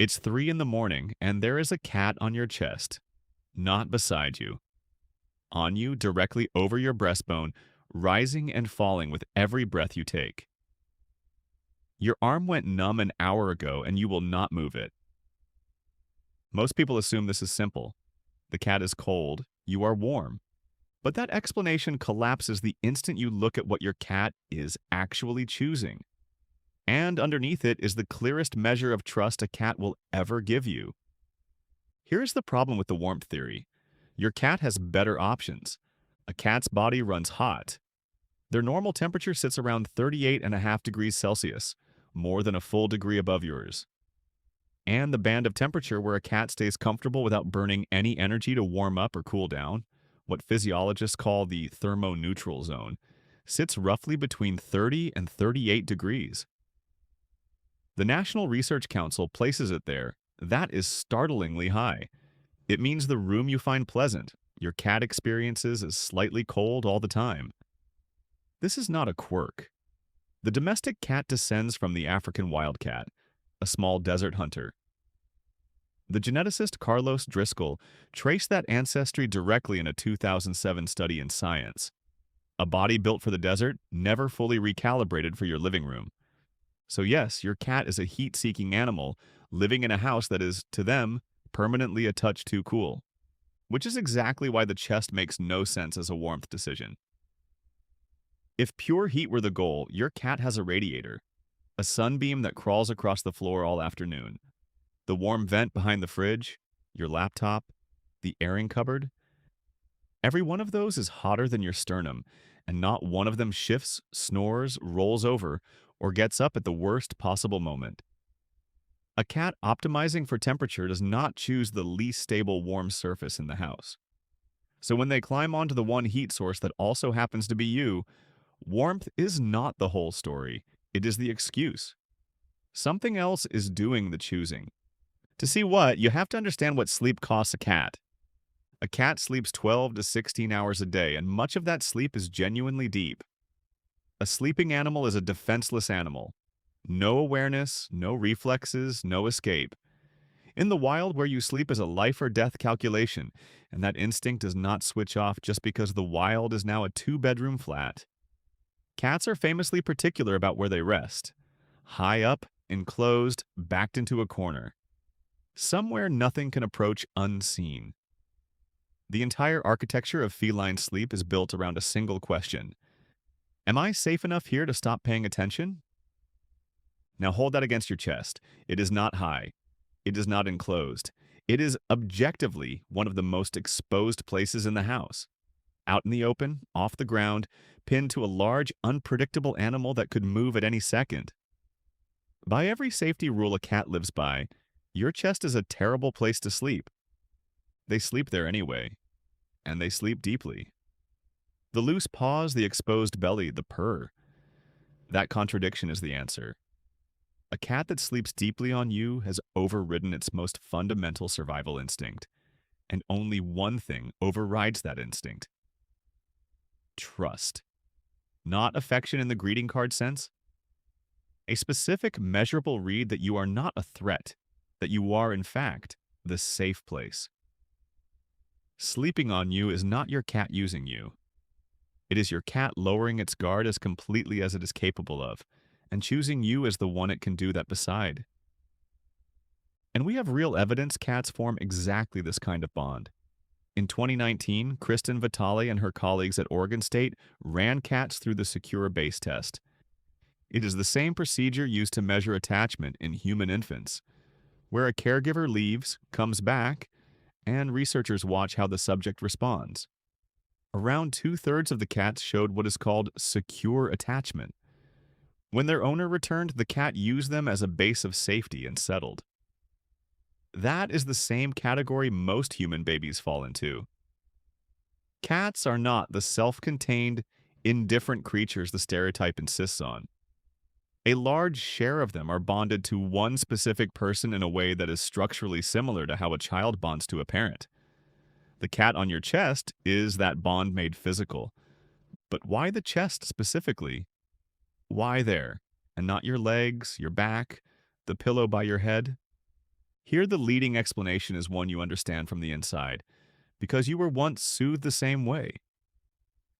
It's 3 in the morning, and there is a cat on your chest, not beside you, on you directly over your breastbone, rising and falling with every breath you take. Your arm went numb an hour ago, and you will not move it. Most people assume this is simple. The cat is cold, you are warm. But that explanation collapses the instant you look at what your cat is actually choosing. And underneath it is the clearest measure of trust a cat will ever give you. Here's the problem with the warmth theory. Your cat has better options. A cat's body runs hot. Their normal temperature sits around 38.5 degrees Celsius, more than a full degree above yours. And the band of temperature where a cat stays comfortable without burning any energy to warm up or cool down, what physiologists call the thermoneutral zone, sits roughly between 30 and 38 degrees. The National Research Council places it there. That is startlingly high. It means the room you find pleasant, your cat experiences as slightly cold all the time. This is not a quirk. The domestic cat descends from the African wildcat, a small desert hunter. The geneticist Carlos Driscoll traced that ancestry directly in a 2007 study in Science. A body built for the desert, never fully recalibrated for your living room. So yes, your cat is a heat-seeking animal living in a house that is, to them, permanently a touch too cool. Which is exactly why the chest makes no sense as a warmth decision. If pure heat were the goal, your cat has a radiator, a sunbeam that crawls across the floor all afternoon. The warm vent behind the fridge, your laptop, the airing cupboard. Every one of those is hotter than your sternum, and not one of them shifts, snores, rolls over, or gets up at the worst possible moment. A cat optimizing for temperature does not choose the least stable warm surface in the house. So when they climb onto the one heat source that also happens to be you, warmth is not the whole story. It is the excuse. Something else is doing the choosing. To see what, you have to understand what sleep costs a cat. A cat sleeps 12 to 16 hours a day, and much of that sleep is genuinely deep. A sleeping animal is a defenseless animal. No awareness, no reflexes, no escape. In the wild, where you sleep is a life or death calculation, and that instinct does not switch off just because the wild is now a 2-bedroom flat. Cats are famously particular about where they rest. High up, enclosed, backed into a corner. Somewhere nothing can approach unseen. The entire architecture of feline sleep is built around a single question. Am I safe enough here to stop paying attention? Now hold that against your chest. It is not high. It is not enclosed. It is objectively one of the most exposed places in the house. Out in the open, off the ground, pinned to a large, unpredictable animal that could move at any second. By every safety rule a cat lives by, your chest is a terrible place to sleep. They sleep there anyway, and they sleep deeply. The loose paws, the exposed belly, the purr. That contradiction is the answer. A cat that sleeps deeply on you has overridden its most fundamental survival instinct, and only one thing overrides that instinct. Trust. Not affection in the greeting card sense. A specific, measurable read that you are not a threat, that you are, in fact, the safe place. Sleeping on you is not your cat using you. It is your cat lowering its guard as completely as it is capable of, and choosing you as the one it can do that beside. And we have real evidence cats form exactly this kind of bond. In 2019, Kristen Vitale and her colleagues at Oregon State ran cats through the Secure Base test. It is the same procedure used to measure attachment in human infants, where a caregiver leaves, comes back, and researchers watch how the subject responds. Around 2/3 of the cats showed what is called secure attachment. When their owner returned, the cat used them as a base of safety and settled. That is the same category most human babies fall into. Cats are not the self-contained, indifferent creatures the stereotype insists on. A large share of them are bonded to one specific person in a way that is structurally similar to how a child bonds to a parent. The cat on your chest is that bond made physical. But why the chest specifically? Why there, and not your legs, your back, the pillow by your head? Here, the leading explanation is one you understand from the inside, because you were once soothed the same way.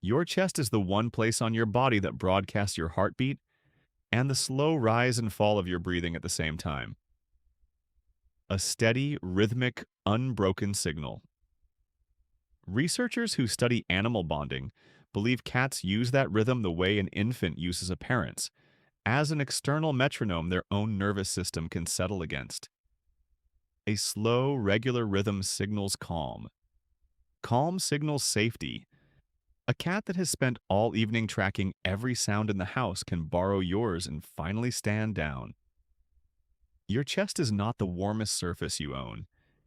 Your chest is the one place on your body that broadcasts your heartbeat and the slow rise and fall of your breathing at the same time. A steady, rhythmic, unbroken signal. Researchers who study animal bonding believe cats use that rhythm the way an infant uses a parent's, as an external metronome their own nervous system can settle against. A slow, regular rhythm signals calm. Calm signals safety. A cat that has spent all evening tracking every sound in the house can borrow yours and finally stand down. Your chest is not the warmest surface you own.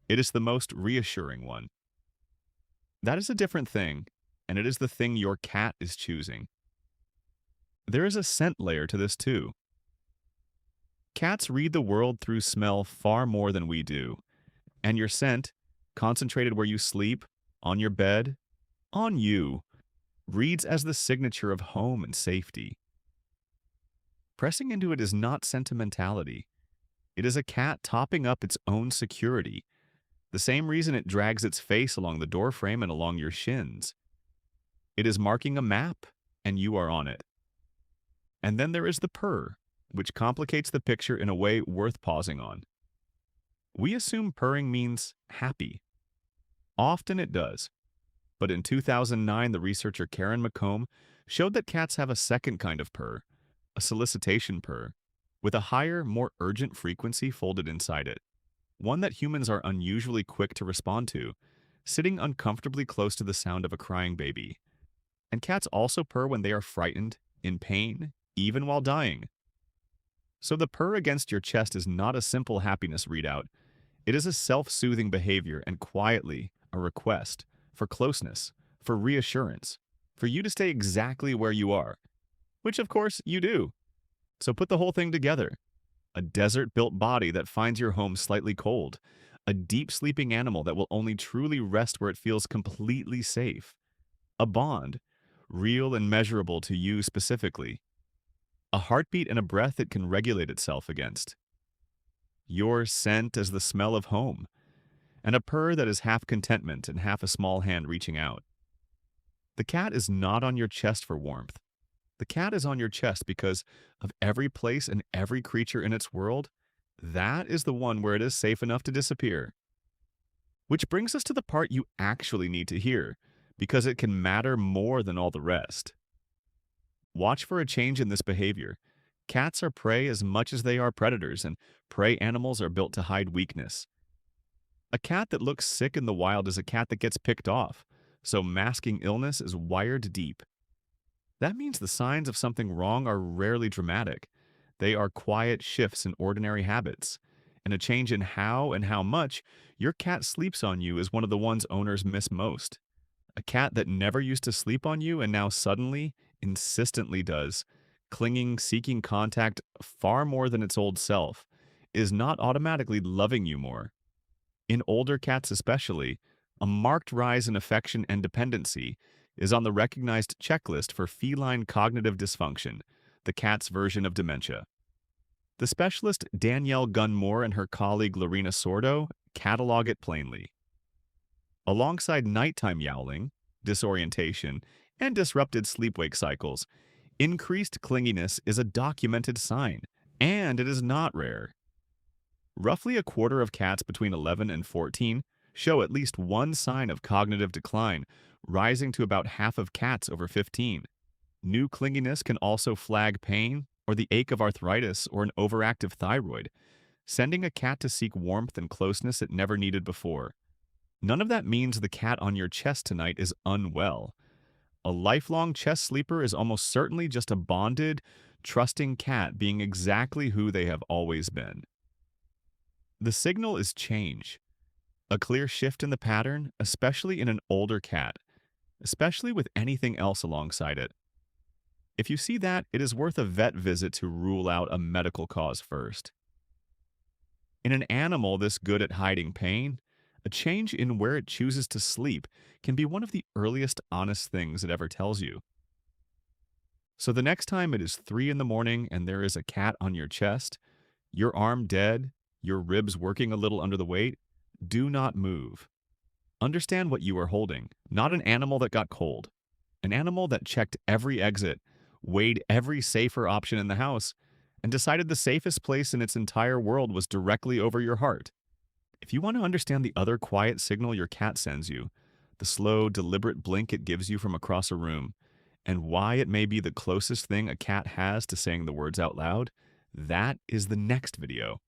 It is the most reassuring one. That is a different thing, and it is the thing your cat is choosing. There is a scent layer to this too. Cats read the world through smell far more than we do, and your scent, concentrated where you sleep, on your bed, on you, reads as the signature of home and safety. Pressing into it is not sentimentality. It is a cat topping up its own security, the same reason it drags its face along the doorframe and along your shins. It is marking a map, and you are on it. And then there is the purr, which complicates the picture in a way worth pausing on. We assume purring means happy. Often it does. But in 2009, the researcher Karen McComb showed that cats have a second kind of purr, a solicitation purr, with a higher, more urgent frequency folded inside it, one that humans are unusually quick to respond to, sitting uncomfortably close to the sound of a crying baby. And cats also purr when they are frightened, in pain, even while dying. So the purr against your chest is not a simple happiness readout. It is a self-soothing behavior and quietly a request for closeness, for reassurance, for you to stay exactly where you are, which of course you do. So put the whole thing together. A desert-built body that finds your home slightly cold, a deep-sleeping animal that will only truly rest where it feels completely safe, a bond, real and measurable to you specifically, a heartbeat and a breath it can regulate itself against. Your scent as the smell of home, and a purr that is half contentment and half a small hand reaching out. The cat is not on your chest for warmth. The cat is on your chest because of every place and every creature in its world. That is the one where it is safe enough to disappear. Which brings us to the part you actually need to hear, because it can matter more than all the rest. Watch for a change in this behavior. Cats are prey as much as they are predators, and prey animals are built to hide weakness. A cat that looks sick in the wild is a cat that gets picked off, so masking illness is wired deep. That means the signs of something wrong are rarely dramatic. They are quiet shifts in ordinary habits, and a change in how and how much your cat sleeps on you is one of the ones owners miss most. A cat that never used to sleep on you and now suddenly, insistently does, clinging, seeking contact far more than its old self, is not automatically loving you more. In older cats especially, a marked rise in affection and dependency is on the recognized checklist for feline cognitive dysfunction, the cat's version of dementia. The specialist Danielle Gunn-Moore and her colleague Lorena Sordo catalog it plainly. Alongside nighttime yowling, disorientation, and disrupted sleep-wake cycles, increased clinginess is a documented sign, and it is not rare. Roughly a quarter of cats between 11 and 14 show at least one sign of cognitive decline, rising to about half of cats over 15. New clinginess can also flag pain or the ache of arthritis or an overactive thyroid, sending a cat to seek warmth and closeness it never needed before. None of that means the cat on your chest tonight is unwell. A lifelong chest sleeper is almost certainly just a bonded, trusting cat being exactly who they have always been. The signal is change. A clear shift in the pattern, especially in an older cat, especially with anything else alongside it. If you see that, it is worth a vet visit to rule out a medical cause first. In an animal this good at hiding pain, a change in where it chooses to sleep can be one of the earliest honest things it ever tells you. So the next time it is 3 in the morning and there is a cat on your chest, your arm dead, your ribs working a little under the weight, do not move. Understand what you are holding, not an animal that got cold. An animal that checked every exit, weighed every safer option in the house, and decided the safest place in its entire world was directly over your heart. If you want to understand the other quiet signal your cat sends you, the slow, deliberate blink it gives you from across a room, and why it may be the closest thing a cat has to saying the words out loud, that is the next video.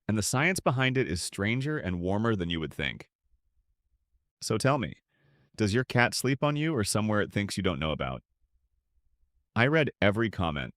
And the science behind it is stranger and warmer than you would think. So tell me, does your cat sleep on you or somewhere it thinks you don't know about? I read every comment,